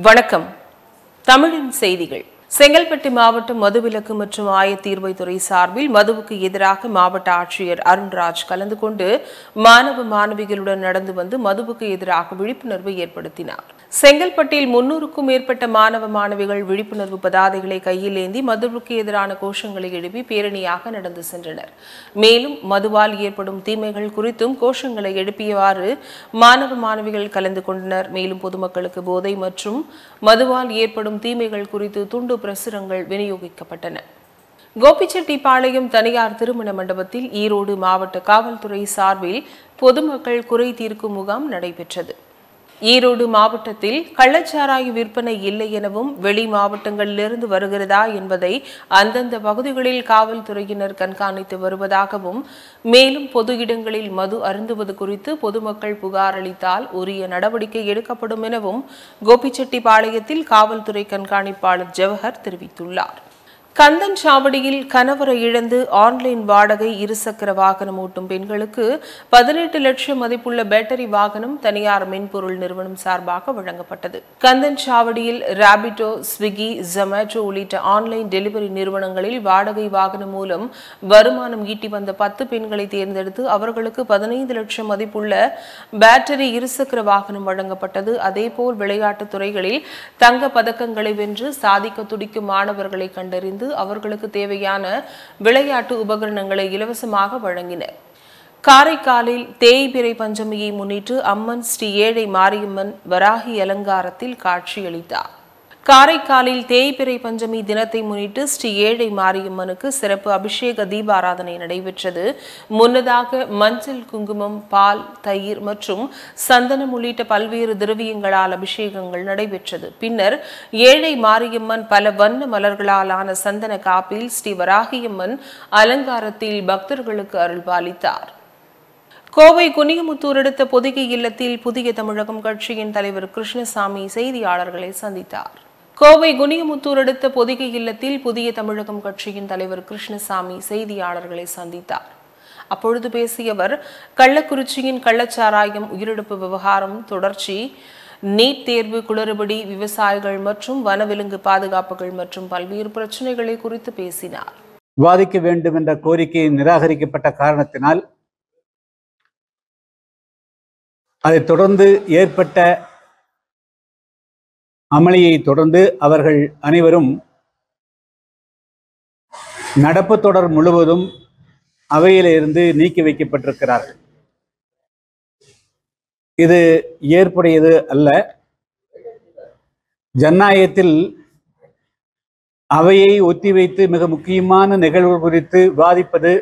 வணக்கம். தமிழின் செய்திகள். செங்கல்பட்டு மாவட்டம் மதுவிலக்கு மற்றும் ஆயத்தீர்வைத்துறை சார்பில் மதுவுக்கு எதிராக மாவட்ட ஆட்சியர் அருண்ராஜ் கலந்து கொண்டு மாணவ மாணவிகளுடன் நடந்து வந்து மதுவுக்கு எதிராக விழிப்புணர்வு ஏற்படுத்தினார். செங்கல்பட்டில் 300க்கும் மேற்பட்ட மாணவ மாணவிகள் விழிப்புணர்வு பதாதைகளை கையில் ஏந்தி மதுவுக்கு எதிரான கோஷங்களை எழுப்பி பேரணியாக நடந்து சென்றனர். மேலும் மதுவால் ஏற்படும் தீமைகள் குறித்தும் கோஷங்களை எழுப்பியவாறு மாணவ மாணவிகள் கலந்து கொண்டனர். மேலும் பொதுமக்களுக்கு போதை மற்றும் மதுவால் ஏற்படும் தீமைகள் குறித்து துண்டு பிரசுரங்கள் விநியோகிக்கப்பட்டன. கோபிச்செட்டிப்பாளையம் தனியார் திருமண மண்டபத்தில் ஈரோடு மாவட்ட காவல்துறை சார்பில் பொதுமக்கள் குறை தீர்க்கும் முகாம் நடைபெற்றது. ஈரோடு மாவட்டத்தில் கள்ளச்சாராய விற்பனை இல்லை எனவும் வெளி மாவட்டங்களிலிருந்து வருகிறதா என்பதை அந்தந்த பகுதிகளில் காவல்துறையினர் கண்காணித்து வருவதாகவும், மேலும் பொது இடங்களில் மது அருந்துவது குறித்து பொதுமக்கள் புகார் அளித்தால் உரிய நடவடிக்கை எடுக்கப்படும் எனவும் கோபிச்செட்டிப்பாளையத்தில் காவல்துறை கண்காணிப்பாளர் ஜவஹர் தெரிவித்துள்ளார். கந்தன்சாவடியில் கணவரை இழந்து ஆன்லைன் வாடகை இருசக்கர வாகனம் ஓட்டும் பெண்களுக்கு 18 லட்சம் மதிப்புள்ள பேட்டரி வாகனம் தனியார் மென்பொருள் நிறுவனம் சார்பாக வழங்கப்பட்டது. கந்தன்சாவடியில் ராபிடோ, ஸ்விக்கி, ஜொமேட்டோ உள்ளிட்ட ஆன்லைன் டெலிவரி நிறுவனங்களில் வாடகை வாகனம் மூலம் வருமானம் ஈட்டி வந்த 10 பெண்களை தேர்ந்தெடுத்து அவர்களுக்கு 15 லட்சம் மதிப்புள்ள பேட்டரி இருசக்கர வாகனம் வழங்கப்பட்டது. அதேபோல் விளையாட்டுத் துறைகளில் தங்க பதக்கங்களை வென்று சாதிக்க துடிக்கும் மாணவர்களை கண்டறிந்து அவர்களுக்கு தேவையான விளையாட்டு உபகரணங்களை இலவசமாக வழங்கினர். காரைக்காலில் தேய்பிறை பஞ்சமியை முன்னிட்டு அம்மன் ஸ்ரீ ஏழை மாரியம்மன் வராகி அலங்காரத்தில் காட்சியளித்தார். காரைக்காலில் தேய்பிறை பஞ்சமி தினத்தை முன்னிட்டு ஸ்ரீ ஏழை மாரியம்மனுக்கு சிறப்பு அபிஷேக தீபாராதனை நடைபெற்றது. முன்னதாக மஞ்சள், குங்குமம், பால், தயிர் மற்றும் சந்தனம் உள்ளிட்ட பல்வேறு திரவியங்களால் அபிஷேகங்கள் நடைபெற்றது. பின்னர் ஏழை மாரியம்மன் பல வண்ண மலர்களாலான சந்தன காப்பில் ஸ்ரீ வராகியம்மன் அலங்காரத்தில் பக்தர்களுக்கு அருள்பாலித்தார். கோவை குனியமுத்தூர் அடுத்த பொதிகை இல்லத்தில் புதிய தமிழகம் கட்சியின் தலைவர் கிருஷ்ணசாமி செய்தியாளர்களை சந்தித்தார். கோவை குனியமுத்தூர் அடுத்த பொதிகை இல்லத்தில் புதிய தமிழகம் கட்சியின் தலைவர் கிருஷ்ணசாமி செய்தியாளர்களை சந்தித்தார். அப்பொழுது பேசிய அவர், கள்ளக்குறிச்சியின் கள்ளச்சாராயம் உயிரிழப்பு விவகாரம் தொடர்ச்சி, நீட் தேர்வு குளறுபடி, விவசாயிகள் மற்றும் வனவிலங்கு பாதுகாப்புகள் மற்றும் பல்வேறு பிரச்சனைகளை குறித்து பேசினார். விவாதிக்க வேண்டும் என்ற கோரிக்கை நிராகரிக்கப்பட்ட காரணத்தினால் அதைத் தொடர்ந்து ஏற்பட்ட அமளியை தொடர்ந்து அவர்கள் அனைவரும் நடப்பு தொடர் முழுவதும் அவையிலிருந்து நீக்கி வைக்கப்பட்டிருக்கிறார்கள். இது ஏற்புடையது அல்ல. ஜனநாயகத்தில் அவையை ஒத்திவைத்து மிக முக்கியமான நிகழ்வு குறித்து விவாதிப்பது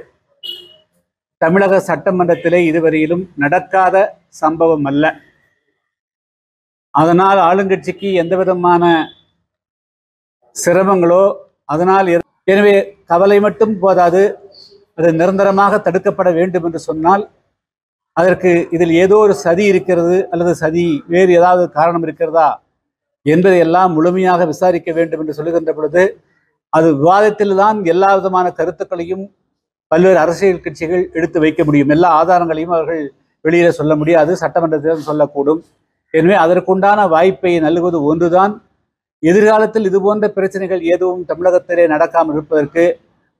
தமிழக சட்டமன்றத்திலே இதுவரையிலும் நடக்காத சம்பவம் அல்ல. அதனால் ஆளுங்கட்சிக்கு எந்த விதமான சிரமங்களோ அதனால் எனவே கவலை மட்டும் போதாது, அது நிரந்தரமாக தடுக்கப்பட வேண்டும் என்று சொன்னால் அதற்கு இதில் ஏதோ ஒரு சதி இருக்கிறது அல்லது சதி வேறு ஏதாவது காரணம் இருக்கிறதா என்பதையெல்லாம் முழுமையாக விசாரிக்க வேண்டும் என்று சொல்லுகின்ற பொழுது அது விவாதத்தில்தான் எல்லா விதமான கருத்துக்களையும் பல்வேறு அரசியல் கட்சிகள் எடுத்து வைக்க முடியும். எல்லா ஆதாரங்களையும் அவர்கள் வெளியில சொல்ல முடியாது, சட்டமன்றத்தில் சொல்லக்கூடும். எனவே அதற்குண்டான வாய்ப்பை நல்குவது ஒன்றுதான் எதிர்காலத்தில் இதுபோன்ற பிரச்சனைகள் எதுவும் தமிழகத்திலே நடக்காமல் இருப்பதற்கு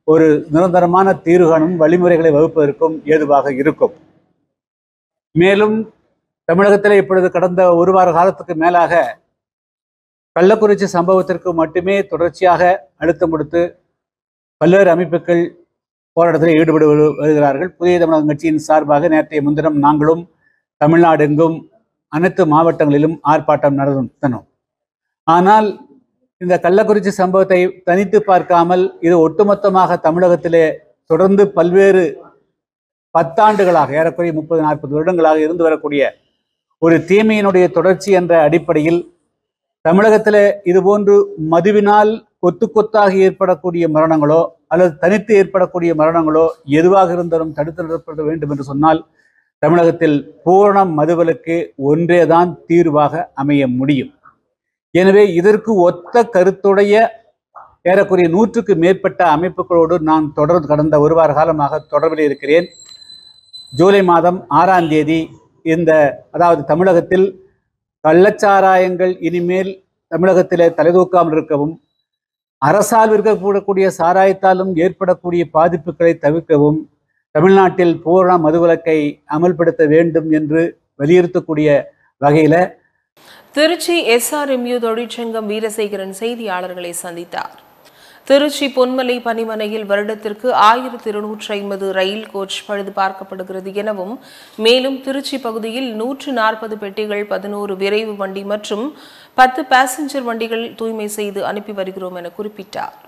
ஒரு நிரந்தரமான தீர்வுகாணும் வழிமுறைகளை வகுப்பதற்கும் ஏதுவாக இருக்கும். மேலும் தமிழகத்திலே இப்பொழுது கடந்த ஒரு வார காலத்துக்கு மேலாக கள்ளக்குறிச்சி சம்பவத்திற்கு மட்டுமே தொடர்ச்சியாக அழுத்தம் கொடுத்து பல்வேறு அமைப்புகள் போராட்டத்தில் ஈடுபட்டு வருகிறார்கள். புதிய தமிழகம் கட்சியின் சார்பாக நேற்றைய முன்தினம் நாங்களும் தமிழ்நாடு எங்கும் அனைத்து மாவட்டங்களிலும் ஆர்ப்பாட்டம் நடத்தினோம். ஆனால் இந்த கள்ளக்குறிச்சி சம்பவத்தை தனித்து பார்க்காமல் இது ஒட்டுமொத்தமாக தமிழகத்திலே தொடர்ந்து பல்வேறு 10 ஆண்டுகளாக ஏறக்குறைய 30-40 வருடங்களாக இருந்து வரக்கூடிய ஒரு தீமையினுடைய தொடர்ச்சி என்ற அடிப்படையில் தமிழகத்தில் இதுபோன்று மதுவினால் கொத்து கொத்தாக ஏற்படக்கூடிய மரணங்களோ அல்லது தனித்து ஏற்படக்கூடிய மரணங்களோ எதுவாக இருந்தாலும் தடுத்து நிறுத்தப்பட வேண்டும் என்று சொன்னால் தமிழகத்தில் பூரண மதுவிலக்கு ஒன்றேதான் தீர்வாக அமைய முடியும். எனவே இதற்கு ஒத்த கருத்துடைய ஏறக்குறைய 100க்கு மேற்பட்ட அமைப்புகளோடு நான் தொடர்ந்து கடந்த ஒரு வார காலமாக தொடர்பில் இருக்கிறேன். ஜூலை மாதம் 6ஆம் தேதி அதாவது தமிழகத்தில் கள்ளச்சாராயங்கள் இனிமேல் தமிழகத்திலே தலைதூக்காமல் இருக்கவும், அரசால் விற்கக்கூடக்கூடிய சாராயத்தாலும் ஏற்படக்கூடிய பாதிப்புகளை தவிர்க்கவும் தமிழ்நாட்டில் பூரண மதுவிலக்கை அமல்படுத்த வேண்டும் என்று வலியுறுத்தக்கூடிய வகையில திருச்சி SRMU தொழிற்சங்கம் வீரசேகரன் செய்தியாளர்களை சந்தித்தார். திருச்சி பொன்மலை பணிமனையில் வருடத்திற்கு 1250 ரயில் கோச் பழுது பார்க்கப்படுகிறது எனவும், மேலும் திருச்சி பகுதியில் 140 பெட்டிகள், 11 விரைவு வண்டி மற்றும் 10 பாசஞ்சர் வண்டிகள் தூய்மை செய்து அனுப்பி வருகிறோம் என குறிப்பிட்டார்.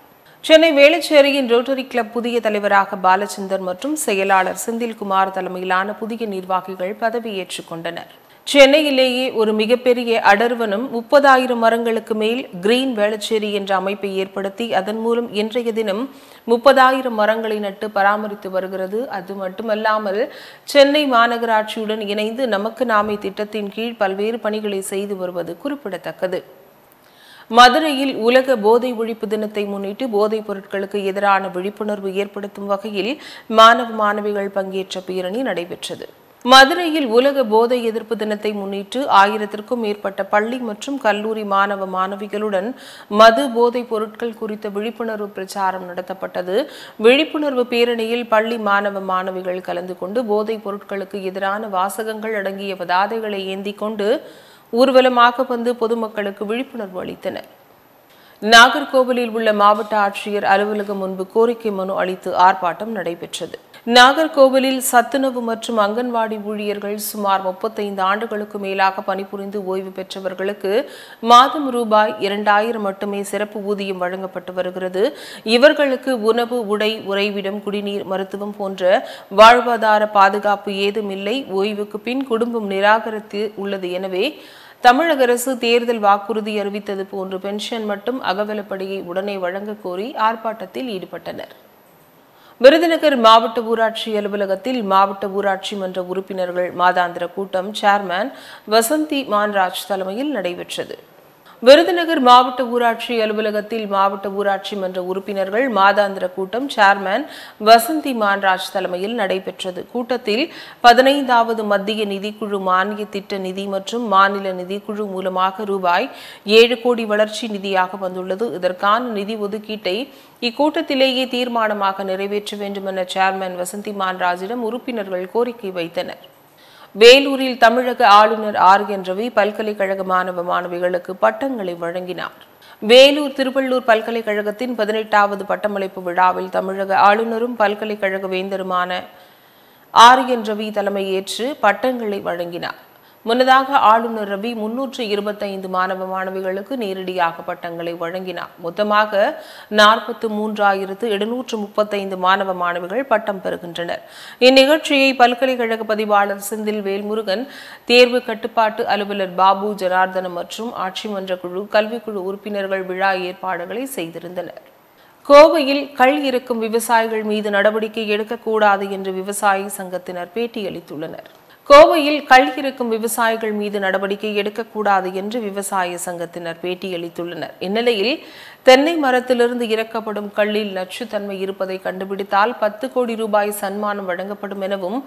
சென்னை வேளச்சேரியின் ரோட்டரி கிளப் புதிய தலைவராக பாலச்சந்தர் மற்றும் செயலாளர் செந்தில்குமார் தலைமையிலான புதிய நிர்வாகிகள் பதவியேற்றுக் கொண்டனர். சென்னையிலேயே ஒரு மிகப்பெரிய அடர்வனம் 30,000 மரங்களுக்கு மேல் கிரீன் வேளச்சேரி என்ற அமைப்பை ஏற்படுத்தி அதன் மூலம் இன்றைய தினம் 30,000 மரங்களை நட்டு பராமரித்து வருகிறது. அது மட்டுமல்லாமல் சென்னை மாநகராட்சியுடன் இணைந்து நமக்கு நாமே திட்டத்தின் கீழ் பல்வேறு பணிகளை செய்து வருவது குறிப்பிடத்தக்கது. மதுரையில் உலக போதை ஒழிப்பு தினத்தை முன்னிட்டு போதைப் பொருட்களுக்கு எதிரான விழிப்புணர்வு ஏற்படுத்தும் வகையில் மாணவ மாணவிகள் பங்கேற்ற பேரணி நடைபெற்றது. மதுரையில் உலக போதை எதிர்ப்பு தினத்தை முன்னிட்டு 1000க்கும் மேற்பட்ட பள்ளி மற்றும் கல்லூரி மாணவ மாணவிகளுடன் மது போதைப் பொருட்கள் குறித்த விழிப்புணர்வு பிரச்சாரம் நடத்தப்பட்டது. விழிப்புணர்வு பேரணியில் பள்ளி மாணவ மாணவிகள் கலந்து கொண்டு போதைப் பொருட்களுக்கு எதிரான வாசகங்கள் அடங்கிய பதாதைகளை ஏந்தி கொண்டு ஊர்வலமாக வந்து பொதுமக்களுக்கு விழிப்புணர்வு அளித்தனர். நாகர்கோவிலில் உள்ள மாவட்ட ஆட்சியர் அலுவலகம் முன்பு கோரிக்கை மனு அளித்து ஆர்ப்பாட்டம் நடைபெற்றது. நாகர்கோவிலில் சத்துணவு மற்றும் அங்கன்வாடி ஊழியர்கள் சுமார் 35 ஆண்டுகளுக்கு மேலாக பணிபுரிந்து ஓய்வு பெற்றவர்களுக்கு மாதம் ரூபாய் 2000 மட்டுமே சிறப்பு ஊதியம் வழங்கப்பட்டு வருகிறது. இவர்களுக்கு உணவு, உடை, உறைவிடம், குடிநீர், மருத்துவம் போன்ற வாழ்வாதார பாதுகாப்பு ஏதும் இல்லை. ஓய்வுக்கு பின் குடும்பம் நிராகரித்து உள்ளது. எனவே தமிழக அரசு தேர்தல் வாக்குறுதி அறிவித்தது போன்று பென்ஷன் மற்றும் அகவலப்படியை உடனே வழங்க கோரி ஆர்ப்பாட்டத்தில் ஈடுபட்டனர். விருதுநகர் மாவட்ட ஊராட்சி அலுவலகத்தில் மாவட்ட ஊராட்சி மன்ற உறுப்பினர்கள் மாதாந்திர கூட்டம் சேர்மன் வசந்தி மான்ராஜ் தலைமையில் நடைபெற்றது. விருதுநகர் மாவட்ட ஊராட்சி அலுவலகத்தில் மாவட்ட ஊராட்சி மன்ற உறுப்பினர்கள் மாதாந்திர கூட்டம் சேர்மன் வசந்தி மான்ராஜ் தலைமையில் நடைபெற்றது. கூட்டத்தில் 15வது மத்திய நிதிக்குழு மானிய திட்ட நிதி மற்றும் மாநில நிதிக்குழு மூலமாக ரூபாய் 7 கோடி வளர்ச்சி நிதியாக வந்துள்ளது. இதற்கான நிதி ஒதுக்கீட்டை இக்கூட்டத்திலேயே தீர்மானமாக நிறைவேற்ற வேண்டும் என சேர்மன் வசந்தி மான்ராஜிடம் உறுப்பினர்கள் கோரிக்கை வைத்தனர். வேலூரில் தமிழக ஆளுநர் RN ரவி பல்கலைக்கழக மாணவ மாணவிகளுக்கு பட்டங்களை வழங்கினார். வேலூர் திருவள்ளூர் பல்கலைக்கழகத்தின் 18வது பட்டமளிப்பு விழாவில் தமிழக ஆளுநரும் பல்கலைக்கழக வேந்தருமான RN ரவி தலைமையேற்று பட்டங்களை வழங்கினார். முன்னதாக ஆளுநர் ரவி 325 மாணவ மாணவிகளுக்கு நேரடியாக பட்டங்களை வழங்கினார். மொத்தமாக 43,735 மாணவ மாணவிகள் பட்டம் பெறுகின்றனர். இந்நிகழ்ச்சியை பல்கலைக்கழக பதிவாளர் செந்தில் வேல்முருகன், தேர்வு கட்டுப்பாட்டு அலுவலர் பாபு ஜனார்தனம் மற்றும் ஆட்சிமன்ற குழு, கல்விக்குழு உறுப்பினர்கள் விழா ஏற்பாடுகளை செய்திருந்தனர். கோவையில் கள் இறக்கும் விவசாயிகள் மீது நடவடிக்கை எடுக்கக்கூடாது என்று விவசாயி சங்கத்தினர் பேட்டியளித்துள்ளனர். கோவையில் கள் இறக்கும் விவசாயிகள் மீது நடவடிக்கை எடுக்கக்கூடாது என்று விவசாய சங்கத்தினர் பேட்டியளித்துள்ளனர். இந்நிலையில் தென்னை மரத்திலிருந்து இறக்கப்படும் கல்லில் நச்சுத்தன்மை இருப்பதை கண்டுபிடித்தால் 10 கோடி ரூபாய் சன்மானம் வழங்கப்படும் எனவும்,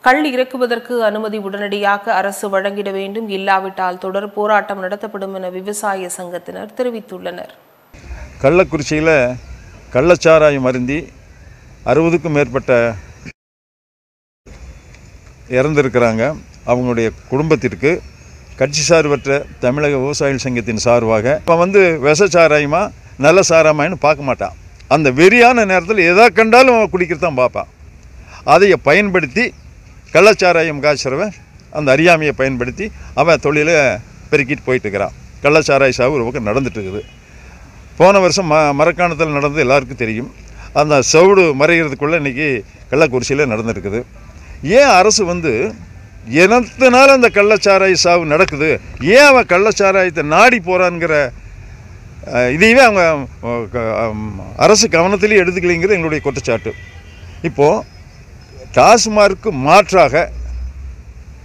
கள் இறக்குவதற்கு அனுமதி உடனடியாக அரசு வழங்கிட வேண்டும், இல்லாவிட்டால் தொடர் போராட்டம் நடத்தப்படும் என விவசாய சங்கத்தினர் தெரிவித்துள்ளனர். கள்ளக்குறிச்சியில் கள்ளச்சாராயம் அருந்தி 60க்கும் மேற்பட்ட இறந்திருக்கிறாங்க. அவங்களுடைய குடும்பத்திற்கு கட்சி சார்பற்ற தமிழக விவசாயிகள் சங்கத்தின் சார்பாக இப்போ விஷச்சாராயமா நல்ல சாராயமான்னு பார்க்க மாட்டான். அந்த வெறியான நேரத்தில் எதை கண்டாலும் அவன் குடிக்கிறதான் பார்ப்பான். அதை பயன்படுத்தி கள்ளச்சாராயம் காய்ச்சறவன் அந்த அறியாமையை பயன்படுத்தி அவன் தொழிலை பெருக்கிட்டு போயிட்டுருக்கிறான். கள்ளச்சாராய சாவு ஒரு பக்கம் நடந்துட்டு இருக்குது. போன வருஷம் மரக்காணத்தில் நடந்தது எல்லாருக்கும் தெரியும். அந்த சவுடு மறைகிறதுக்குள்ளே இன்றைக்கி கள்ளக்குறிச்சியில் நடந்துருக்குது. ஏன் அரசு எனத்தினால அந்த கள்ளச்சாராய சாவு நடக்குது, ஏன் அவன் கள்ளச்சாராயத்தை நாடி போகிறான்ங்கிற இதையவே அவங்க அரசு கவனத்திலேயே எடுத்துக்கலைங்கிறது எங்களுடைய குற்றச்சாட்டு. இப்போது டாஸ்மார்க்கு மாற்றாக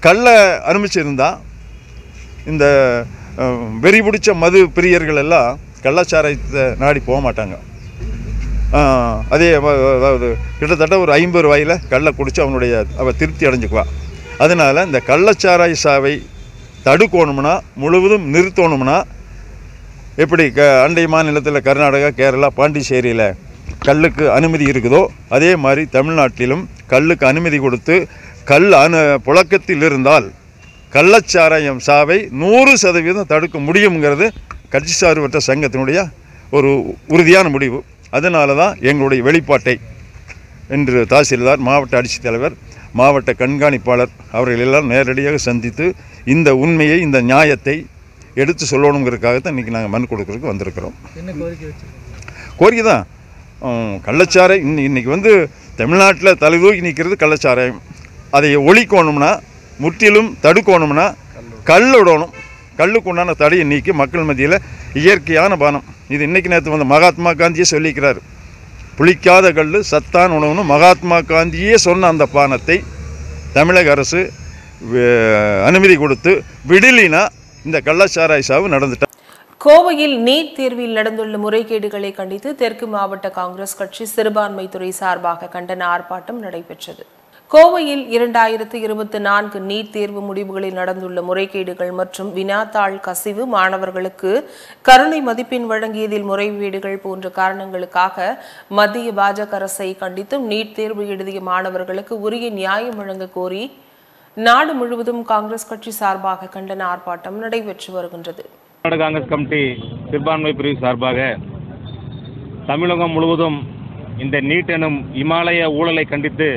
கள்ள அனுமதிச்சிருந்தால் இந்த வெறி பிடிச்ச மது பிரியர்கள் எல்லாம் கள்ளச்சாராயத்தை நாடி போக மாட்டாங்க. அதே அதாவது கிட்டத்தட்ட ஒரு 50 ரூபாயில் கள்ள குடித்து அவள் திருப்தி அடைஞ்சிக்குவா. அதனால் இந்த கள்ளச்சாராய சாவை தடுக்கணும்னா, முழுவதும் நிறுத்தணும்னா எப்படி அண்டை மாநிலத்தில் கர்நாடகா, கேரளா, பாண்டிச்சேரியில் கல்லுக்கு அனுமதி இருக்குதோ அதே மாதிரி தமிழ்நாட்டிலும் கல்லுக்கு அனுமதி கொடுத்து கல் புழக்கத்தில் இருந்தால் கள்ளச்சாராயம் சாவை 100% தடுக்க முடியுங்கிறது கட்சி சார்பற்ற சங்கத்தினுடைய ஒரு உறுதியான முடிவு. அதனால தான் எங்களுடைய வெளிப்பாட்டை இன்று தாசில்தார், மாவட்ட ஆட்சித்தலைவர், மாவட்ட கண்காணிப்பாளர் அவர்கள் எல்லாம் நேரடியாக சந்தித்து இந்த உண்மையை, இந்த நியாயத்தை எடுத்து சொல்லணுங்கிறதுக்காகத்தான் இன்றைக்கி நாங்கள் மனு கொடுக்கறதுக்கு வந்திருக்கிறோம். கோரிக்கை தான் கள்ளச்சாராயம் இன்றைக்கி தமிழ்நாட்டில் தலைதூக்கி நிற்கிறது கள்ளச்சாராயம். அதை ஒழிக்கணும்னா, முற்றிலும் தடுக்கணும்னா கல்லுடணும். கல்லுக்கு உண்டான தடையை நீக்கி மக்கள் மத்தியில் இயற்கையான பானம், இது இன்றைக்கி நேற்று மகாத்மா காந்தியே சொல்லிக்கிறார். புளிக்காத கல் சத்தான உணவுன்னு மகாத்மா காந்தியே சொன்ன அந்த பானத்தை தமிழக அரசு அனுமதி கொடுத்து விடலினா இந்த கள்ளச்சாராய சாவு நடந்துட்டா. கோவையில் நீட் தேர்வில் நடந்துள்ள முறைகேடுகளை கண்டித்து தெற்கு மாவட்ட காங்கிரஸ் கட்சி சிறுபான்மைத்துறை சார்பாக கண்டன ஆர்ப்பாட்டம் நடைபெற்றது. கோவையில் 2024 நீட் தேர்வு முடிவுகளில் நடந்துள்ள முறைகேடுகள் மற்றும் வினாத்தாள் கசிவு, மாணவர்களுக்கு கருணை மதிப்பெண் வழங்கியதில் முறைகேடுகள் போன்ற காரணங்களுக்காக மத்திய பாஜக அரசை கண்டித்தும் நீட் தேர்வு எழுதிய மாணவர்களுக்கு உரிய நியாயம் வழங்க கோரி நாடு முழுவதும் காங்கிரஸ் கட்சி சார்பாக கண்டன ஆர்ப்பாட்டம் நடைபெற்று வருகின்றது. காங்கிரஸ் கமிட்டி சிறுபான்மை பிரிவு சார்பாக தமிழகம் முழுவதும் இந்த நீட் எனும் இமாலய ஊழலை கண்டித்து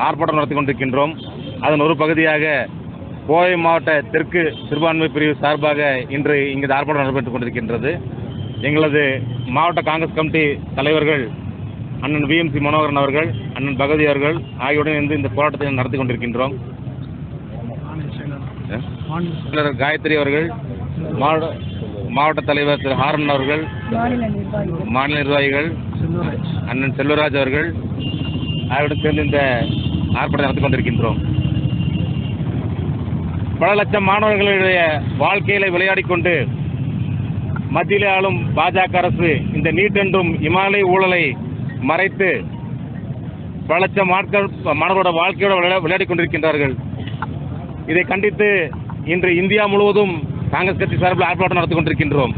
ஆர்ப்பாட்டம் நடத்தி கொண்டிருக்கின்றோம். அதன் ஒரு பகுதியாக கோவை மாவட்ட தெற்கு சிறுபான்மை பிரிவு சார்பாக இன்று இங்கு ஆர்ப்பாட்டம் நடைபெற்றுக் கொண்டிருக்கின்றது. எங்களது மாவட்ட காங்கிரஸ் கமிட்டி தலைவர்கள் அண்ணன் VMC மனோகரன் அவர்கள், அண்ணன் பகவதி அவர்கள் ஆகியோருடன் இருந்து இந்த போராட்டத்தை நடத்தி கொண்டிருக்கின்றோம். காயத்ரி அவர்கள், மாவட்ட தலைவர் திரு ஹாரன் அவர்கள், மாநில நிர்வாகிகள் அண்ணன் செல்வராஜ் அவர்கள் ஆகியோருடன் சேர்ந்து இந்த ஆர்ப்பாட்டம் நடத்தி கொண்டிருக்கின்றோம். பல லட்சம் மாணவர்களுடைய வாழ்க்கையில விளையாடி கொண்டு மத்தியில் ஆளும் பாஜக அரசு இந்த நீட் என்றும் இமாலய ஊழலை மறைத்து பல லட்சம் மாணவர்களோட வாழ்க்கையோட விளையாடி கொண்டிருக்கின்றார்கள். இதை கண்டித்து இன்று இந்தியா முழுவதும் காங்கிரஸ் கட்சி சார்பில் ஆர்ப்பாட்டம் நடத்தி கொண்டிருக்கின்றோம்.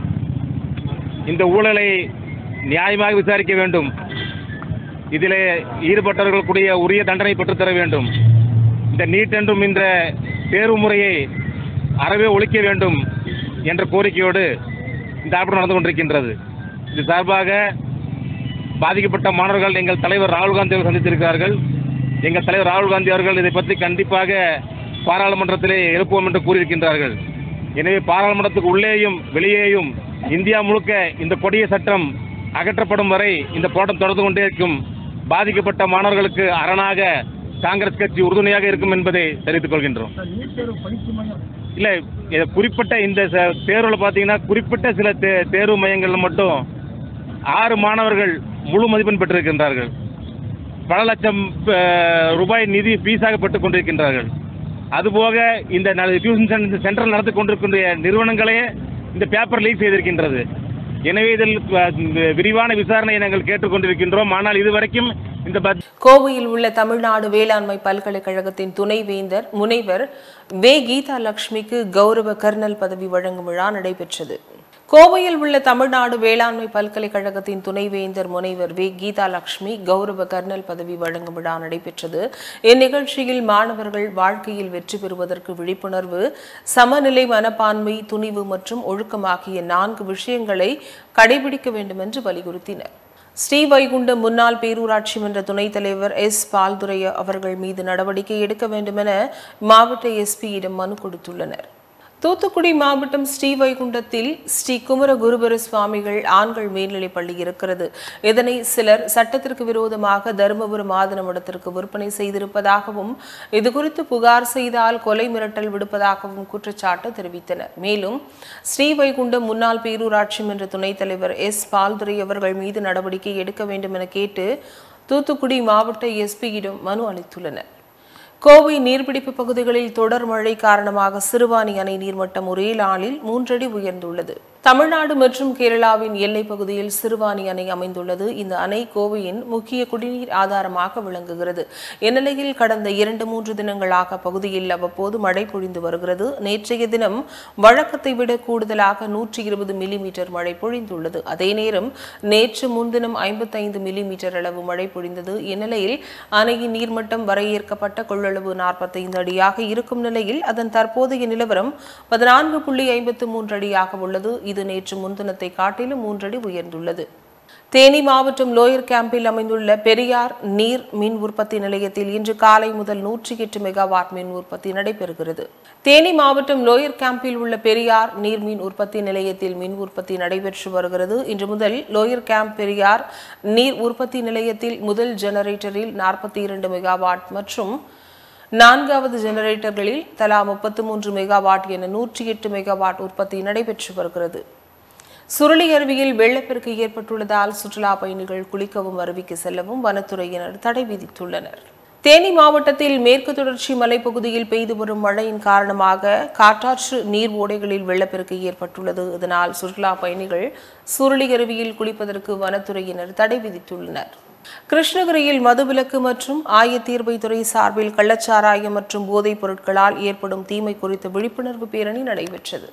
இந்த ஊழலை நியாயமாக விசாரிக்க வேண்டும். இதிலே ஈடுபட்டவர்களுக்குரிய உரிய தண்டனை பெற்றுத்தர வேண்டும். இந்த நீட் என்றும் இந்த தேர்வு முறையை அறவே ஒழிக்க வேண்டும் என்ற கோரிக்கையோடு இந்த ஆர்ப்பாட்டம் நடந்து கொண்டிருக்கின்றது. இது சார்பாக பாதிக்கப்பட்ட மாணவர்கள் எங்கள் தலைவர் ராகுல் காந்தி அவர்கள் சந்தித்திருக்கிறார்கள். எங்கள் தலைவர் ராகுல் காந்தி அவர்கள் இதை பற்றி கண்டிப்பாக பாராளுமன்றத்திலே எழுப்புவோம் என்று கூறியிருக்கின்றார்கள். எனவே பாராளுமன்றத்துக்கு உள்ளேயும் வெளியேயும் இந்தியா முழுக்க இந்த கொடிய சட்டம் அகற்றப்படும் வரை இந்த போராட்டம் தொடர்ந்து கொண்டே இருக்கும். பாதிக்கப்பட்ட மாணவர்களுக்கு அரணாக காங்கிரஸ் கட்சி உறுதுணையாக இருக்கும் என்பதை தெரிவித்துக் கொள்கின்றோம். இல்லை, குறிப்பிட்ட இந்த தேர்வில் பார்த்தீங்கன்னா குறிப்பிட்ட சில தேர்வு மையங்களில் மட்டும் 6 மாணவர்கள் முழு மதிப்பெண் பெற்றிருக்கின்றார்கள். பல லட்சம் ரூபாய் நிதி ஃபீஸாக பெற்றுக் கொண்டிருக்கின்றார்கள். அதுபோக இந்த டியூஷன் சென்டர் நடத்தி கொண்டிருக்கின்ற நிறுவனங்களே இந்த பேப்பர் லீக் செய்திருக்கின்றது. எனவே இதில் விரிவான விசாரணையை நாங்கள் கேட்டுக்கொண்டிருக்கின்றோம். ஆனால் இதுவரைக்கும் இந்த கோவையில் உள்ள தமிழ்நாடு வேளாண்மை பல்கலைக்கழகத்தின் துணைவேந்தர் முனைவர் கீதா லட்சுமிக்கு கௌரவ கர்னல் பதவி வழங்கும் விழா நடைபெற்றது. கோவையில் உள்ள தமிழ்நாடு வேளாண்மை பல்கலைக்கழகத்தின் துணைவேந்தர் முனைவர் கீதா லட்சுமி கௌரவ கர்னல் பதவி வழங்கும் விழா நடைபெற்றது. இந்நிகழ்ச்சியில் மாணவர்கள் வாழ்க்கையில் வெற்றி பெறுவதற்கு விழிப்புணர்வு, சமநிலை மனப்பான்மை, துணிவு மற்றும் ஒழுக்கம் ஆகிய 4 விஷயங்களை கடைபிடிக்க வேண்டும் என்று வலியுறுத்தினர். ஸ்ரீவைகுண்டம் முன்னாள் பேரூராட்சி மன்ற துணைத் தலைவர் பால்துரை அவர்கள் மீது நடவடிக்கை எடுக்க வேண்டும் என மாவட்ட எஸ்பியிடம் மனு கொடுத்துள்ளனர். தூத்துக்குடி மாவட்டம் ஸ்ரீவைகுண்டத்தில் ஸ்ரீ குமர குருபர சுவாமிகள் ஆண்கள் மேல்நிலைப் பள்ளி இருக்கிறது. இதனை சிலர் சட்டத்திற்கு விரோதமாக தருமபுரம் ஆதன மடத்திற்கு விற்பனை செய்திருப்பதாகவும், இதுகுறித்து புகார் செய்தால் கொலை மிரட்டல் விடுப்பதாகவும் குற்றச்சாட்டு தெரிவித்தனர். மேலும் ஸ்ரீவைகுண்டம் முன்னாள் பேரூராட்சி மன்ற துணைத் தலைவர் பால்துரை அவர்கள் மீது நடவடிக்கை எடுக்க வேண்டும் என கேட்டு தூத்துக்குடி மாவட்ட எஸ்பியிடம் மனு அளித்துள்ளனர். கோவை நீர்பிடிப்பு பகுதிகளில் தொடர் மழை காரணமாக சிறுவாணி அணை நீர்மட்டம் ஒரே நாளில் 3 அடி உயர்ந்துள்ளது. தமிழ்நாடு மற்றும் கேரளாவின் எல்லைப் பகுதியில் சிறுவாணி அணை அமைந்துள்ளது. இந்த அணை கோவையின் முக்கிய குடிநீர் ஆதாரமாக விளங்குகிறது. இந்நிலையில் கடந்த 2-3 தினங்களாக பகுதியில் அவ்வப்போது மழை பொழிந்து வருகிறது. நேற்றைய தினம் வழக்கத்தை விட கூடுதலாக 120 மில்லிமீட்டர் மழை பொழிந்துள்ளது. அதே நேரம் நேற்று முன்தினம் 55 மில்லிமீட்டர் அளவு மழை பொழிந்தது. இந்நிலையில் அணையின் நீர்மட்டம் வரையறுக்கப்பட்ட கொள்ளளவு 45 அடியாக இருக்கும் நிலையில் அதன் தற்போதைய நிலவரம் 14.53 அடியாக உள்ளது. இது நேற்று முன்தினத்தை காட்டிலும் 3 அடி உயர்ந்துள்ளது. தேனி மாவட்டம் லோயர் கேம்பில் அமைந்துள்ள பெரியார் நீர் மின் உற்பத்தி நிலையத்தில் இன்று காலை முதல் 108 மெகாவாட் மின் உற்பத்தி நடைபெறுகிறது. தேனி மாவட்டம் லோயர் கேம்பில் உள்ள பெரியார் நீர் மின் உற்பத்தி நிலையத்தில் மின் உற்பத்தி நடைபெற்று வருகிறது. இன்று முதல் லோயர் கேம்ப் பெரியார் நீர் உற்பத்தி நிலையத்தில் முதல் ஜெனரேட்டரில் 42 மெகாவாட் மற்றும் 4வது ஜெனரேட்டர்களில் தலா 33 மெகாவாட் என 108 மெகாவாட் உற்பத்தி நடைபெற்று வருகிறது. சுருளி அருவியில் வெள்ளப்பெருக்கு ஏற்பட்டுள்ளதால் சுற்றுலா பயணிகள் குளிக்கவும் அருவிக்கு செல்லவும் வனத்துறையினர் தடை விதித்துள்ளனர். தேனி மாவட்டத்தில் மேற்கு தொடர்ச்சி மலைப்பகுதியில் பெய்து வரும் மழையின் காரணமாக காட்டாற்று நீர் ஓடைகளில் வெள்ளப்பெருக்கு ஏற்பட்டுள்ளது. இதனால் சுற்றுலா பயணிகள் சுருளி அருவியில் குளிப்பதற்கு வனத்துறையினர் தடை விதித்துள்ளனர். கிருஷ்ணகிரியில் மதுவிலக்கு மற்றும் ஆயத்தீர்வைத்துறை சார்பில் கள்ளச்சாராயம் மற்றும் போதைப் பொருட்களால் ஏற்படும் தீமை குறித்த விழிப்புணர்வு பேரணி நடைபெற்றது.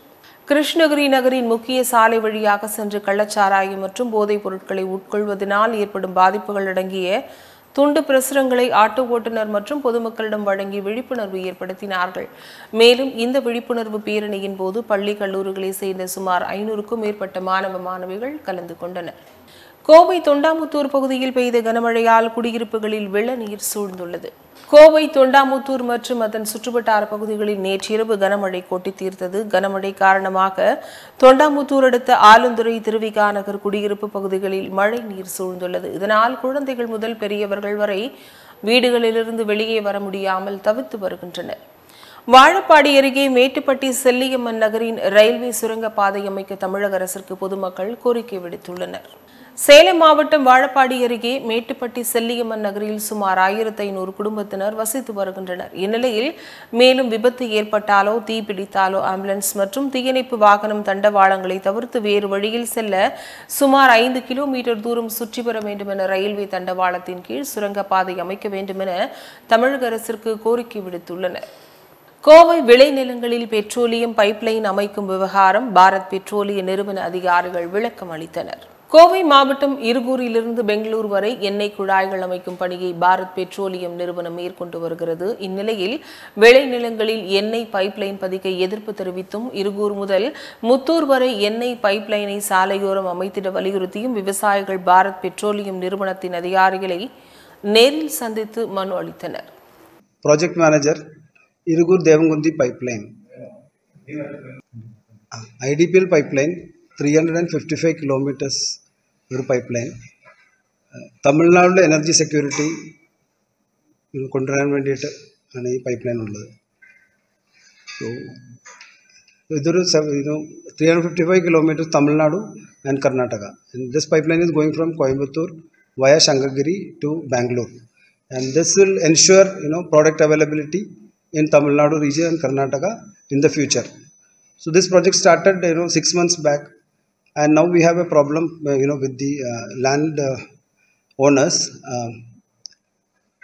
கிருஷ்ணகிரி நகரின் முக்கிய சாலை வழியாக சென்று கள்ளச்சாராயம் மற்றும் போதைப் பொருட்களை உட்கொள்வதனால் ஏற்படும் பாதிப்புகள் அடங்கிய துண்டு பிரசுரங்களை ஆட்டோ ஓட்டுநர் மற்றும் பொதுமக்களிடம் வழங்கி விழிப்புணர்வு ஏற்படுத்தினார்கள். மேலும் இந்த விழிப்புணர்வு பேரணியின் போது பள்ளி கல்லூரிகளை சேர்ந்த சுமார் 500க்கும் மேற்பட்ட மாணவ மாணவிகள் கலந்து கொண்டனர். கோவை தொண்டாமுத்தூர் பகுதியில் பெய்த கனமழையால் குடியிருப்புகளில் வெள்ள நீர் சூழ்ந்துள்ளது. கோவை தொண்டாமுத்தூர் மற்றும் அதன் சுற்றுவட்டார பகுதிகளில் நேற்றிரவு கனமழை கொட்டி தீர்த்தது. கனமழை காரணமாக தொண்டாமுத்தூர் அடுத்த ஆலுந்துறை திருவிகா நகர் குடியிருப்பு பகுதிகளில் மழை நீர் சூழ்ந்துள்ளது. இதனால் குழந்தைகள் முதல் பெரியவர்கள் வரை வீடுகளிலிருந்து வெளியே வர முடியாமல் தவித்து வருகின்றனர். வாழப்பாடி அருகே மேட்டுப்பட்டி செல்லியம்மன் நகரின் ரயில்வே சுரங்கப்பாதை அமைக்க தமிழக அரசிற்கு பொதுமக்கள் கோரிக்கை விடுத்துள்ளனர். சேலம் மாவட்டம் வாழப்பாடி அருகே மேட்டுப்பட்டி செல்லியம்மன் நகரில் சுமார் 1500 குடும்பத்தினர் வசித்து வருகின்றனர். இந்நிலையில் மேலும் விபத்து ஏற்பட்டாலோ தீப்பிடித்தாலோ ஆம்புலன்ஸ் மற்றும் தீயணைப்பு வாகனம் தண்டவாளங்களை தவிர்த்து வேறு வழியில் செல்ல சுமார் 5 கிலோமீட்டர் தூரம் சுற்றி வர வேண்டும் என ரயில்வே தண்டவாளத்தின் கீழ் சுரங்கப்பாதை அமைக்க வேண்டும் என தமிழக அரசிற்கு கோரிக்கை விடுத்துள்ளனர். கோவை விளைநிலங்களில் பெட்ரோலியம் பைப்லைன் அமைக்கும் விவகாரம் பாரத் பெட்ரோலிய நிறுவன அதிகாரிகள் விளக்கம் அளித்தனர். கோவை மாவட்டம் இருகூரிலிருந்து பெங்களூர் வரை எண்ணெய் குழாய்கள் அமைக்கும் பணியை பாரத் பெட்ரோலியம் நிறுவனம் மேற்கொண்டு வருகிறது. இந்நிலையில் விளைநிலங்களில் எண்ணெய் பைப்லைன் பதிக்க எதிர்ப்பு தெரிவித்தும் இருகூர் முதல் முத்தூர் வரை எண்ணெய் பைப்லைனை சாலையோரம் அமைத்திட வலியுறுத்தியும் விவசாயிகள் பாரத் பெட்ரோலியம் நிறுவனத்தின் அதிகாரிகளை நேரில் சந்தித்து மனு அளித்தனர். Project manager Irugur Devangunthi pipeline IDPL pipeline 355 kilometers ഒരു പൈപ്പ്ലൈൻ തമിഴ്നാട്ടിലെ എനർജി സെക്യൂരിറ്റി കൊണ്ടുവരാൻ വേണ്ടിയിട്ട് ആണ് ഈ പൈപ്പ്ലൈൻ ഉള്ളത്. സോ ഇതൊരു 355 kilometers Tamil Nadu and Karnataka. This pipeline is going from Coimbatore via Shankagiri to Bangalore, and this will ensure product availability in Tamil Nadu region and Karnataka in the future. So this project started 6 months back, and now we have a problem with the land owners.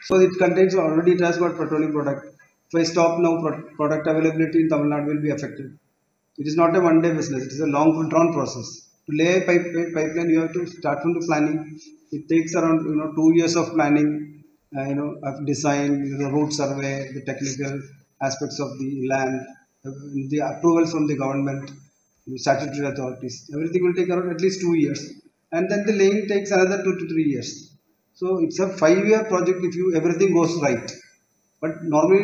So it contains already, it has got petroleum product. If I stop now, product availability in Tamil Nadu will be affected. It is not a one-day business. It is a long drawn process. To lay a pipeline, you have to start from the planning. It takes around 2 years of planning, of design, the route survey, the technical aspects of the land, the approvals from the government, statutory authorities. Everything will take around at least 2 years, and then the laying takes another 2 to 3 years. So it's a 5-year project if everything goes right. But normally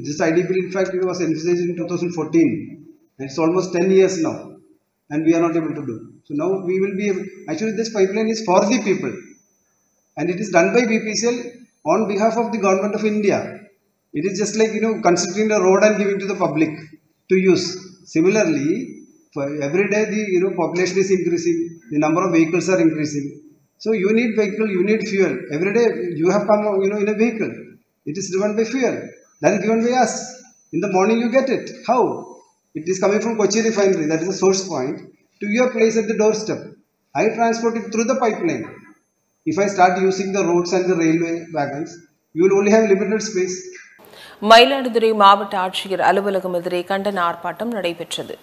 this IDPL, in fact, it was envisaged in 2014, and it's almost 10 years now, and we are not able to do. So now we will be actually, this pipeline is for the people, and it is done by BPCL on behalf of the government of India. It is just like considering a road and giving to the public to use. Similarly, for every day the population is increasing, the number of vehicles are increasing. So you need vehicle, you need fuel. Every day you have come in a vehicle. It is driven by fuel. That is given by us. In the morning you get it. How? It is coming from Kochi refinery. That is the source point. to your place at the doorstep. I transport it through the pipeline. If I start using the roads and the railway wagons, you will only have limited space. Mayiladuthurai மாவட்ட ஆட்சியர் அலுவலகம் எதிரே கண்டன ஆர்ப்பாட்டம் நடைபெற்றது.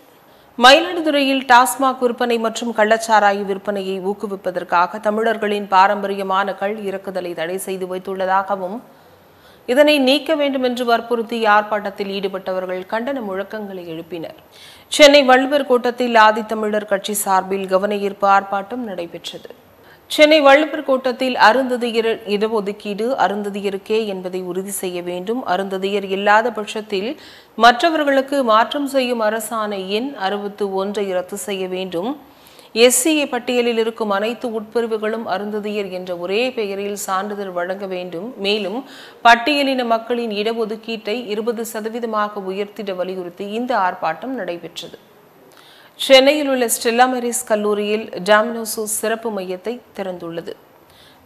மயிலாடுதுறையில் டாஸ்மாக் விற்பனை மற்றும் கள்ளச்சாராய விற்பனையை ஊக்குவிப்பதற்காக தமிழர்களின் பாரம்பரியமான கள் இறக்குதலை தடை செய்து வைத்துள்ளதாகவும் இதனை நீக்க வேண்டும் என்று வற்புறுத்தி ஆர்ப்பாட்டத்தில் ஈடுபட்டவர்கள் கண்டன முழக்கங்களை எழுப்பினர். சென்னை வள்ளுவர் கோட்டத்தில் ஆதித்தமிழர் கட்சி சார்பில் கவனஈர்ப்பு ஆர்ப்பாட்டம் நடைபெற்றது. சென்னை வள்ளுவர் கோட்டத்தில் அருந்ததியர் இடஒதுக்கீடு அருந்ததியருக்கே என்பதை உறுதி செய்ய வேண்டும். அருந்ததியர் இல்லாத பட்சத்தில் மற்றவர்களுக்கு மாற்றம் செய்யும் அரசாணை எண் 61 ரத்து செய்ய வேண்டும். SCA பட்டியலில் இருக்கும் அனைத்து உட்பிரிவுகளும் அருந்ததியர் என்ற ஒரே பெயரில் சான்றிதழ் வழங்க வேண்டும். மேலும் பட்டியலின மக்களின் இடஒதுக்கீட்டை 20% உயர்த்திட வலியுறுத்தி இந்த ஆர்ப்பாட்டம் நடைபெற்றது. சென்னையில் உள்ள ஸ்டெல்லா மேரிஸ் கல்லூரியில் டாமினோஸ் சிறப்பு மையத்தை திறந்துள்ளது.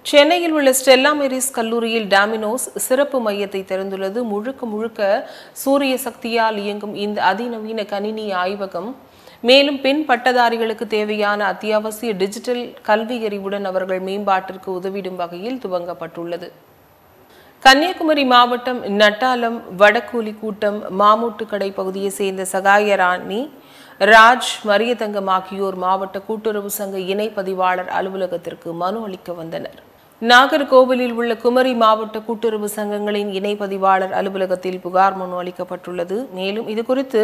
சென்னையில் உள்ள ஸ்டெல்லா மேரிஸ் கல்லூரியில் டாமினோஸ் சிறப்பு மையத்தை திறந்துள்ளது. முழுக்க சூரிய சக்தியால் இயங்கும் இந்த அதிநவீன கணினி ஆய்வகம் மேலும் பெண் பட்டதாரிகளுக்கு தேவையான அத்தியாவசிய டிஜிட்டல் கல்வி அறிவுடன் அவர்கள் மேம்பாட்டிற்கு உதவிடும் வகையில் துவங்கப்பட்டுள்ளது. கன்னியாகுமரி மாவட்டம் நட்டாலம் வடக்கூலி கூட்டம் மாமூட்டுக்கடை பகுதியை சேர்ந்த சகாயராணி ராஜ் மரியதங்கம் ஆகியோர் மாவட்ட கூட்டுறவு சங்க இணை பதிவாளர் அலுவலகத்திற்கு மனு அளிக்க வந்தனர். நாகர்கோவிலில் உள்ள குமரி மாவட்ட கூட்டுறவு சங்கங்களின் இணை பதிவாளர் அலுவலகத்தில் புகார் மனு அளிக்கப்பட்டுள்ளது. மேலும் இதுகுறித்து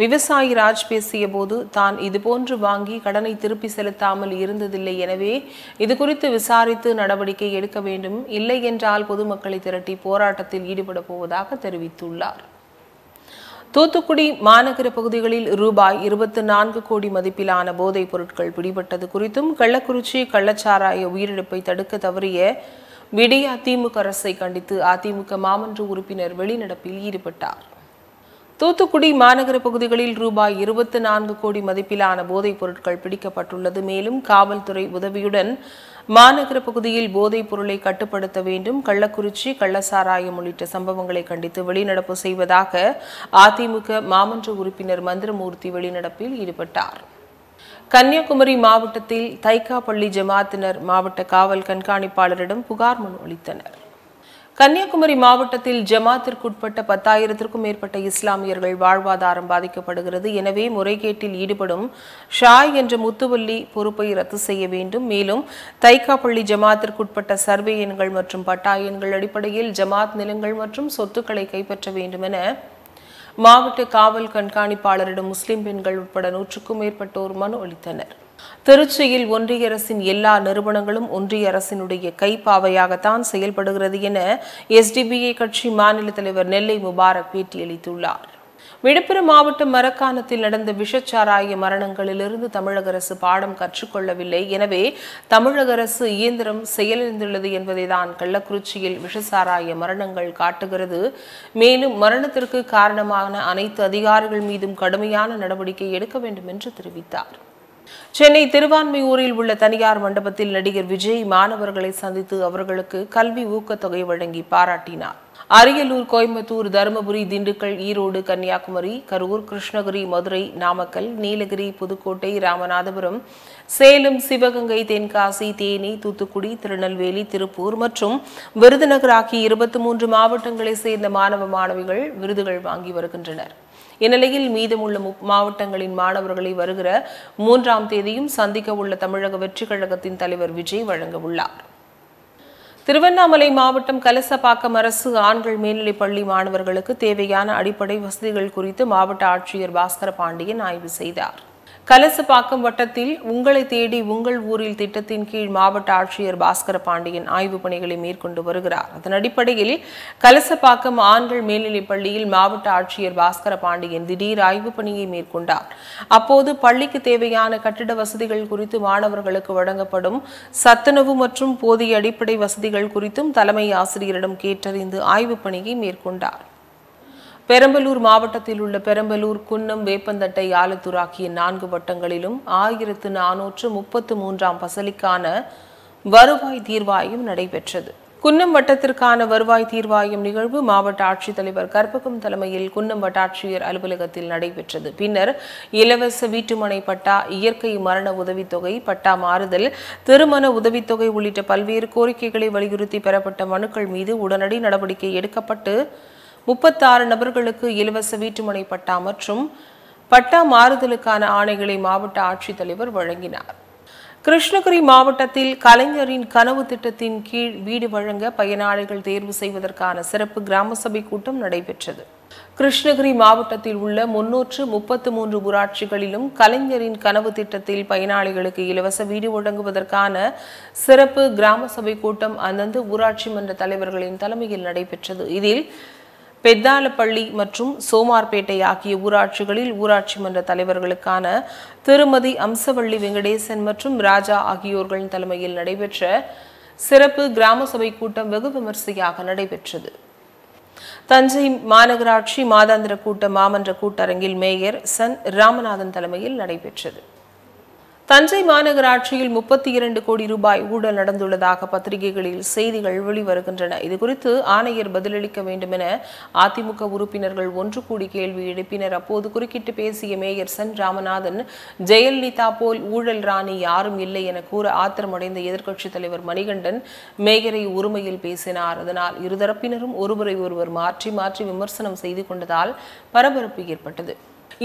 விவசாயி ராஜ் பேசிய போது தான் இதுபோன்று வாங்கி கடனை திருப்பி செலுத்தாமல் இருந்ததில்லை, எனவே இதுகுறித்து விசாரித்து நடவடிக்கை எடுக்க வேண்டும், இல்லை என்றால் பொதுமக்களை திரட்டி போராட்டத்தில் ஈடுபட போவதாக தெரிவித்துள்ளார். தூத்துக்குடி மாநகர பகுதிகளில் ரூபாய் 24 கோடி மதிப்பிலான போதைப் பொருட்கள் பிடிபட்டது குறித்தும் கள்ளக்குறிச்சி கள்ளச்சாராய உயிரிழப்பை தடுக்க தவறிய விடிய அதிமுக அரசை கண்டித்து அதிமுக மாமன்ற உறுப்பினர் வெளிநடப்பில் ஈடுபட்டார். தூத்துக்குடி மாநகர பகுதிகளில் ரூபாய் 24 கோடி மதிப்பிலான போதைப் பொருட்கள் பிடிக்கப்பட்டுள்ளது. மேலும் காவல்துறை உதவியுடன் மாநகர பகுதியில் போதைப் பொருளை கட்டுப்படுத்த வேண்டும், கள்ளக்குறிச்சி கள்ளசாராயம் உள்ளிட்ட சம்பவங்களை கண்டித்து வெளிநடப்பு செய்வதாக அதிமுக மாமன்ற உறுப்பினர் மந்திரமூர்த்தி வெளிநடப்பில் ஈடுபட்டார். கன்னியாகுமரி மாவட்டத்தில் தைக்கா பள்ளி ஜமாத்தினர் மாவட்ட காவல் கண்காணிப்பாளரிடம் புகார் மனு அளித்தனர். கன்னியாகுமரி மாவட்டத்தில் ஜமாத்திற்குட்பட்ட 10,000க்கும் மேற்பட்ட இஸ்லாமியர்கள் வாழ்வாதாரம் பாதிக்கப்படுகிறது. எனவே முறைகேட்டில் ஈடுபடும் ஷாய் என்ற முத்துவல்லி பொறுப்பை ரத்து செய்ய வேண்டும். மேலும் தைக்காப்பள்ளி ஜமாத்திற்குட்பட்ட சர்வே எண்கள் மற்றும் பட்டா எண்கள் அடிப்படையில் ஜமாத் நிலங்கள் மற்றும் சொத்துக்களை கைப்பற்ற வேண்டும் என மாவட்ட காவல் கண்காணிப்பாளரிடம் முஸ்லிம் பெண்கள் உட்பட 100க்கும் மேற்பட்டோர் மனு அளித்தனர். திருச்சியில் ஒன்றிய அரசின் எல்லா நிறுவனங்களும் ஒன்றிய அரசினுடைய கைப்பாவையாகத்தான் செயல்படுகிறது என SDPI கட்சி மாநில தலைவர் நெல்லை முபாரக் பேட்டியளித்துள்ளார். விழுப்புரம் மாவட்டம் மரக்காணத்தில் நடந்த விஷச்சாராய மரணங்களிலிருந்து தமிழக அரசு பாடம் கற்றுக்கொள்ளவில்லை, எனவே தமிழக அரசு இயந்திரம் செயலிழந்துள்ளது என்பதை தான் கள்ளக்குறிச்சியில் விஷச்சாராய மரணங்கள் காட்டுகிறது. மேலும் மரணத்திற்கு காரணமான அனைத்து அதிகாரிகள் மீதும் கடுமையான நடவடிக்கை எடுக்க வேண்டும் என்று தெரிவித்தார். சென்னை திருவான்மியூரில் உள்ள தனியார் மண்டபத்தில் நடிகர் விஜய் மாணவர்களை சந்தித்து அவர்களுக்கு கல்வி ஊக்கத்தொகை வழங்கி பாராட்டினார். அரியலூர், கோயம்புத்தூர், தருமபுரி, திண்டுக்கல், ஈரோடு, கன்னியாகுமரி, கரூர், கிருஷ்ணகிரி, மதுரை, நாமக்கல், நீலகிரி, புதுக்கோட்டை, ராமநாதபுரம், சேலம், சிவகங்கை, தென்காசி, தேனி, தூத்துக்குடி, திருநெல்வேலி, திருப்பூர் மற்றும் விருதுநகர் ஆகிய 23 மாவட்டங்களை சேர்ந்த மாணவ மாணவிகள் விருதுகள் வாங்கி வருகின்றனர். இந்நிலையில் மீதமுள்ள மாவட்டங்களின் மாணவர்களை வருகிற 3ஆம் தேதியும் சந்திக்க உள்ள தமிழக வெற்றிக் கழகத்தின் தலைவர் விஜய் வழங்க உள்ளார். திருவண்ணாமலை மாவட்டம் கலசப்பாக்கம் அரசு ஆண்கள் மேல்நிலைப் பள்ளி மாணவர்களுக்கு தேவையான அடிப்படை வசதிகள் குறித்து மாவட்ட ஆட்சியர் பாஸ்கர பாண்டியன் ஆய்வு செய்தார். கலசப்பாக்கம் வட்டத்தில் உங்களை தேடி உங்கள் ஊரில் திட்டத்தின் கீழ் மாவட்ட ஆட்சியர் பாஸ்கர பாண்டியன் ஆய்வுப் பணிகளை மேற்கொண்டு வருகிறார். அதன் அடிப்படையில் கலசப்பாக்கம் ஆண்கள் மேல்நிலைப் பள்ளியில் மாவட்ட ஆட்சியர் பாஸ்கர பாண்டியன் திடீர் ஆய்வுப் பணியை மேற்கொண்டார். அப்போது பள்ளிக்கு தேவையான கட்டிட வசதிகள் குறித்து, மாணவர்களுக்கு வழங்கப்படும் சத்துணவு மற்றும் போதிய அடிப்படை வசதிகள் குறித்தும் தலைமை ஆசிரியரிடம் கேட்டறிந்து ஆய்வுப் பணியை மேற்கொண்டார். பெரம்பலூர் மாவட்டத்தில் உள்ள பெரம்பலூர், குன்னம், வேப்பந்தட்டை, ஆலத்தூர் ஆகிய 4 வட்டங்களிலும் 1433ஆம் பசலிக்கான வருவாய் தீர்வாயம் நடைபெற்றது. குன்னம் வட்டத்திற்கான வருவாய் தீர்வாயம் நிகழ்வு மாவட்ட ஆட்சித்தலைவர் கற்பகம் தலைமையில் குன்னம் வட்டாட்சியர் அலுவலகத்தில் நடைபெற்றது. பின்னர் இலவச வீட்டுமனை பட்டா, இயற்கை மரண உதவித்தொகை, பட்டா மாறுதல், திருமண உதவித்தொகை உள்ளிட்ட பல்வேறு கோரிக்கைகளை வலியுறுத்தி பெறப்பட்ட மனுக்கள் மீது உடனடி நடவடிக்கை எடுக்கப்பட்டு 36 நபர்களுக்கு இலவச வீட்டுமனை பட்டா மற்றும் பட்டா மாறுதலுக்கான ஆணைகளை மாவட்ட ஆட்சித்தலைவர் வழங்கினார். கிருஷ்ணகிரி மாவட்டத்தில் கலைஞரின் கனவு திட்டத்தின் கீழ் வீடு வழங்க பயனாளிகள் தேர்வு செய்வதற்கான சிறப்பு கிராம சபை கூட்டம் நடைபெற்றது. கிருஷ்ணகிரி மாவட்டத்தில் உள்ள 333 ஊராட்சிகளிலும் கலைஞரின் கனவு திட்டத்தில் பயனாளிகளுக்கு இலவச வீடு வழங்குவதற்கான சிறப்பு கிராம சபை கூட்டம் அந்தந்த ஊராட்சி மன்ற தலைவர்களின் தலைமையில் நடைபெற்றது. இதில் பெத்தாலப்பள்ளி மற்றும் சோமார்பேட்டை ஆகிய ஊராட்சிகளில் ஊராட்சி மன்ற தலைவர்களுக்கான திருமதி அம்சவள்ளி வெங்கடேசன் மற்றும் ராஜா ஆகியோர்களின் தலைமையில் நடைபெற்ற சிறப்பு கிராம சபை கூட்டம் வெகு விமர்சையாக நடைபெற்றது. தஞ்சை மாநகராட்சி மாதாந்திர கூட்ட மாமன்ற கூட்டரங்கில் மேயர் சன் ராமநாதன் தலைமையில் நடைபெற்றது. தஞ்சை மாநகராட்சியில் 32 கோடி ரூபாய் ஊழல் நடந்துள்ளதாக பத்திரிகைகளில் செய்திகள் வெளிவருகின்றன. இதுகுறித்து ஆணையர் பதிலளிக்க வேண்டும் என அதிமுக உறுப்பினர்கள் ஒன்று கூடி கேள்வி எழுப்பினர். அப்போது குறுக்கிட்டு பேசிய மேயர் சன் ராமநாதன், ஜெயலலிதா போல் ஊழல் ராணி யாரும் இல்லை என கூற ஆத்திரமடைந்த எதிர்க்கட்சித் தலைவர் மணிகண்டன் மேயரை உரிமையில் பேசினார். அதனால் இருதரப்பினரும் ஒருவரை ஒருவர் மாற்றி மாற்றி விமர்சனம் செய்து கொண்டதால் பரபரப்பு ஏற்பட்டது.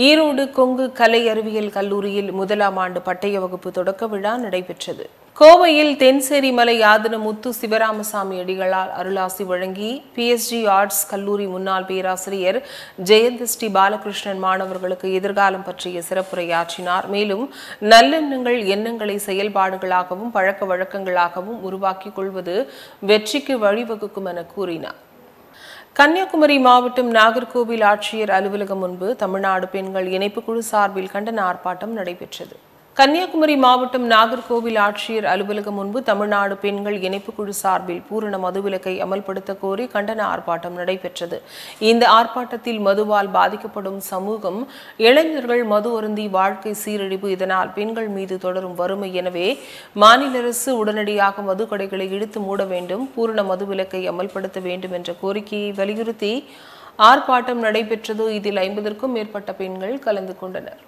ஈரோடு கொங்கு கலை அறிவியல் கல்லூரியில் 1ஆம் ஆண்டு பட்டய வகுப்பு தொடக்க விழா நடைபெற்றது. கோவையில் தென்சேரி மலை ஆதன முத்து சிவராமசாமி அடிகளால் அருளாசி வழங்கி PSG ஆர்ட்ஸ் கல்லூரி முன்னாள் பேராசிரியர் ஜெயந்த் ஸ்ரீ பாலகிருஷ்ணன் மாணவர்களுக்கு எதிர்காலம் பற்றிய சிறப்புரையாற்றினார். மேலும் நல்லெண்ணங்கள் எண்ணங்களை செயல்பாடுகளாகவும் பழக்க வழக்கங்களாகவும் உருவாக்கிக் கொள்வது வெற்றிக்கு வழிவகுக்கும் என கூறினார். கன்னியாகுமரி மாவட்டம் நாகர்கோவில் ஆட்சியர் அலுவலகம் முன்பு தமிழ்நாடு பெண்கள் இணைப்புக்குழு சார்பில் கண்டன ஆர்ப்பாட்டம் நடைபெற்றது. கன்னியாகுமரி மாவட்டம் நாகர்கோவில் ஆட்சியர் அலுவலகம் முன்பு தமிழ்நாடு பெண்கள் இணைப்புக்குழு சார்பில் பூரண மதுவிலக்கை அமல்படுத்த கோரி கண்டன ஆர்ப்பாட்டம் நடைபெற்றது. இந்த ஆர்ப்பாட்டத்தில் மதுவால் பாதிக்கப்படும் சமூகம், இளைஞர்கள் மது அருந்தி வாழ்க்கை சீரழிவு, இதனால் பெண்கள் மீது தொடரும் வறுமை, எனவே மாநில அரசு உடனடியாக மது கடைகளை இழுத்து மூட வேண்டும், பூரண மதுவிலக்கை அமல்படுத்த வேண்டும் என்ற கோரிக்கையை வலியுறுத்தி ஆர்ப்பாட்டம் நடைபெற்றது. இதில் 50க்கும் மேற்பட்ட பெண்கள் கலந்து கொண்டனர்.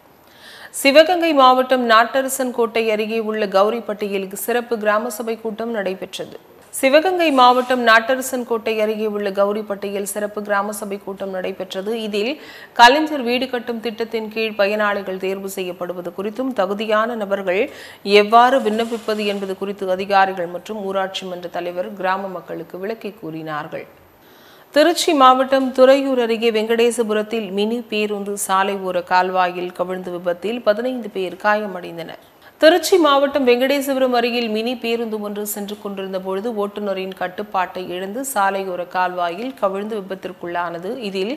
சிவகங்கை மாவட்டம் நாட்டரசன் கோட்டை அருகே உள்ள கௌரிப்பட்டியில் சிறப்பு கிராம சபை கூட்டம் நடைபெற்றது. சிவகங்கை மாவட்டம் நாட்டரசன் கோட்டை அருகே உள்ள கௌரிப்பட்டியில் சிறப்பு கிராம சபை கூட்டம் நடைபெற்றது. இதில் கலைஞர் வீடு கட்டும் திட்டத்தின் கீழ் பயனாளிகள் தேர்வு செய்யப்படுவது குறித்தும், தகுதியான நபர்கள் எவ்வாறு விண்ணப்பிப்பது என்பது குறித்து அதிகாரிகள் மற்றும் ஊராட்சி மன்ற தலைவர் கிராம மக்களுக்கு விளக்கி கூறினார்கள். திருச்சி மாவட்டம் துறையூர் அருகே வெங்கடேசபுரத்தில் மினி பேருந்து சாலை ஓர கால்வாயில் கவிழ்ந்த விபத்தில் 15 பேர் காயமடைந்தனர். திருச்சி மாவட்டம் வெங்கடேசபுரம் அருகில் மினி பேருந்து ஒன்று சென்று கொண்டிருந்த பொழுது ஓட்டுநரின் கட்டுப்பாட்டை இழந்து சாலையோர கால்வாயில் கவிழ்ந்து விபத்திற்குள்ளானது. இதில்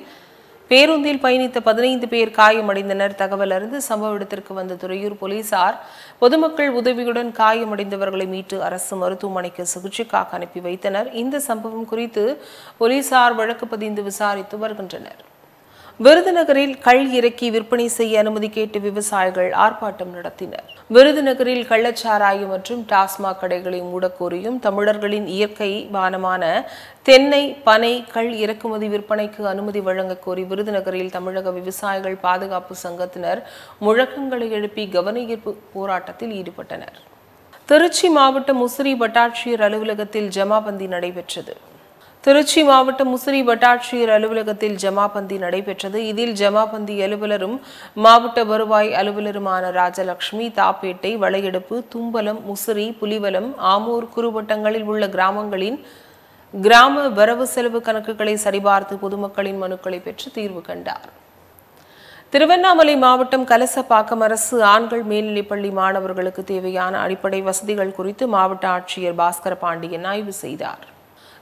பேருந்தில் பயணித்த 15 பேர் காயமடைந்தனர். தகவல் அறிந்து சம்பவ இடத்திற்கு வந்த துறையூர் போலீசார் பொதுமக்கள் உதவியுடன் காயமடைந்தவர்களை மீட்டு அரசு மருத்துவமனைக்கு சிகிச்சைக்காக அனுப்பி வைத்தனர். இந்த சம்பவம் குறித்து போலீசார் வழக்கு பதிந்து விசாரித்து வருகின்றனர். விருதுநகரில் கள் இறக்கி விற்பனை செய்ய அனுமதி கேட்டு விவசாயிகள் ஆர்ப்பாட்டம் நடத்தினர். விருதுநகரில் கள்ளச்சாராயம் மற்றும் டாஸ்மாக் கடைகளை மூடக்கோரியும், தமிழர்களின் இயற்கை பானமான தென்னை, பனை, கள் இறக்குமதி விற்பனைக்கு அனுமதி வழங்க கோரி விருதுநகரில் தமிழக விவசாயிகள் பாதுகாப்பு சங்கத்தினர் முழக்கங்களை எழுப்பி கவனஈர்ப்பு போராட்டத்தில் ஈடுபட்டனர். திருச்சி மாவட்டம் முசிறி வட்டாட்சியர் அலுவலகத்தில் ஜமாபந்தி நடைபெற்றது. திருச்சி மாவட்டம் முசிறி வட்டாட்சியர் அலுவலகத்தில் ஜமாபந்தி நடைபெற்றது. இதில் ஜமாபந்தி அலுவலரும் மாவட்ட வருவாய் அலுவலருமான ராஜலட்சுமி தாப்பேட்டை, வளையெடுப்பு, தும்பலம், முசிறி, புலிவலம், ஆமூர் குறுவட்டங்களில் உள்ள கிராமங்களின் கிராம வரவு செலவு கணக்குகளை சரிபார்த்து பொதுமக்களின் மனுக்களை பெற்று தீர்வு கண்டார். திருவண்ணாமலை மாவட்டம் கலசப்பாக்கம் அரசு ஆண்கள் மேல்நிலைப்பள்ளி மாணவர்களுக்கு தேவையான அடிப்படை வசதிகள் குறித்து மாவட்ட ஆட்சியர் பாஸ்கர பாண்டியன் ஆய்வு செய்தார்.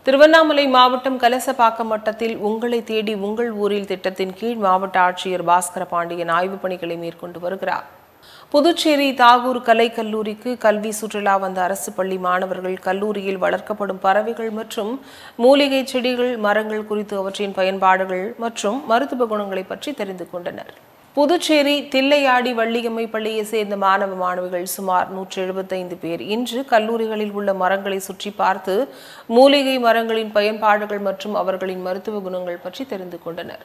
திருவண்ணாமலை மாவட்டம் கலசப்பாக்கம் வட்டத்தில் உங்களை தேடி உங்கள் ஊரில் திட்டத்தின் கீழ் மாவட்ட ஆட்சியர் பாஸ்கர பாண்டியன் ஆய்வுப் பணிகளை மேற்கொண்டு வருகிறார். புதுச்சேரி தாகூர் கலை கல்லூரிக்கு கல்வி சுற்றுலா வந்த அரசு பள்ளி மாணவர்கள் கல்லூரியில் வளர்க்கப்படும் பறவைகள் மற்றும் மூலிகை செடிகள், மரங்கள் குறித்து அவற்றின் பயன்பாடுகள் மற்றும் மருத்துவ குணங்களை பற்றி தெரிந்து கொண்டனர். புதுச்சேரி தில்லையாடி வள்ளியம்மை பள்ளியை சேர்ந்த மாணவ மாணவிகள் சுமார் 175 பேர் இன்று கல்லூரிகளில் உள்ள மரங்களை சுற்றி பார்த்து மூலிகை மரங்களின் பயன்பாடுகள் மற்றும் அவர்களின் மருத்துவ குணங்கள் பற்றி தெரிந்து கொண்டனர்.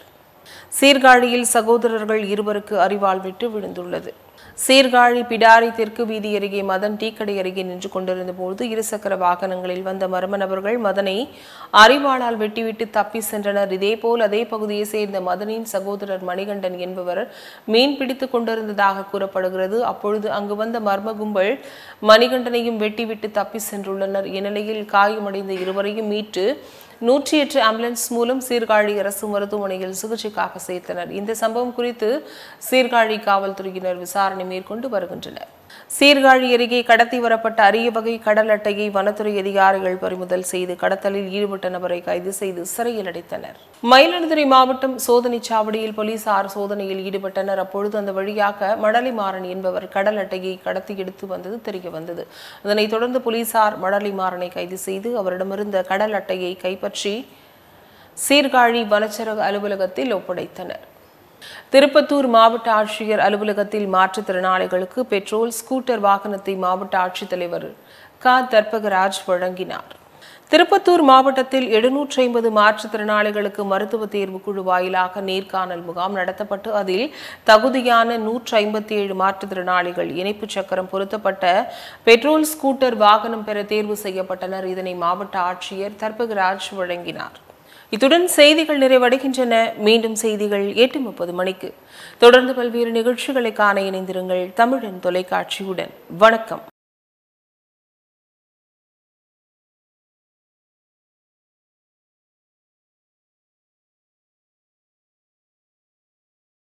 சீர்காழியில் சகோதரர்கள் இருவருக்கு அரிவாள் வெட்டு விழுந்துள்ளது. சீர்காழி பிடாரி தெற்கு வீதி அருகே மதன் டீக்கடை அருகே நின்று கொண்டிருந்த போது இருசக்கர வாகனங்களில் வந்த மர்ம நபர்கள் மதனை அரிவாளால் வெட்டிவிட்டு தப்பி சென்றனர். இதேபோல் அதே பகுதியை சேர்ந்த மதனின் சகோதரர் மணிகண்டன் என்பவர் மீன் பிடித்துக் கொண்டிருந்ததாக கூறப்படுகிறது. அப்பொழுது அங்கு வந்த மர்ம கும்பல் மணிகண்டனையும் வெட்டிவிட்டு தப்பி சென்றுள்ளனர். இந்நிலையில் காயமடைந்த இருவரையும் மீட்டு 108 ஆம்புலன்ஸ் மூலம் சீர்காழி அரசு மருத்துவமனையில் சிகிச்சைக்காக சேர்த்தனர். இந்த சம்பவம் குறித்து சீர்காழி காவல்துறையினர் விசாரணை மேற்கொண்டு வருகின்றனர். சீர்காழி அருகே கடத்தி வரப்பட்ட அரிய வகை கடல் அட்டையை வனத்துறை அதிகாரிகள் பறிமுதல் செய்து கடத்தலில் ஈடுபட்ட நபரை கைது செய்து சிறையில் அடைத்தனர். மயிலாடுதுறை மாவட்டம் சோதனை சாவடியில் போலீசார் சோதனையில் ஈடுபட்டனர். அப்பொழுது அந்த வழியாக மடலிமாறன் என்பவர் கடல் அட்டையை கடத்தி எடுத்து வந்தது தெரியவந்தது. இதனைத் தொடர்ந்து போலீசார் மடலிமாறனை கைது செய்து அவரிடமிருந்த கடல் அட்டையை கைப்பற்றி சீர்காழி வனச்சரக அலுவலகத்தில் ஒப்படைத்தனர். திருப்பத்தூர் மாவட்ட ஆட்சியர் அலுவலகத்தில் மாற்றுத்திறனாளிகளுக்கு பெட்ரோல் ஸ்கூட்டர் வாகனத்தை மாவட்ட ஆட்சித்தலைவர் க. தர்பகராஜ் வழங்கினார். திருப்பத்தூர் மாவட்டத்தில் 750 மாற்றுத்திறனாளிகளுக்கு மருத்துவ தேர்வு குழு வாயிலாக நேர்காணல் முகாம் நடத்தப்பட்டு அதில் தகுதியான 157 மாற்றுத்திறனாளிகள் இணைப்பு சக்கரம் பொருத்தப்பட்ட பெட்ரோல் ஸ்கூட்டர் வாகனம் பெற தேர்வு செய்யப்பட்டனர். இதனை மாவட்ட ஆட்சியர் தர்பகராஜ் வழங்கினார். இத்துடன் செய்திகள் நிறைவடைகின்றன. மீண்டும் செய்திகள் 8:30 மணிக்கு. தொடர்ந்து பல்வேறு நிகழ்ச்சிகளை காண இணைந்திருங்கள் தமிழன் தொலைக்காட்சியுடன். வணக்கம்.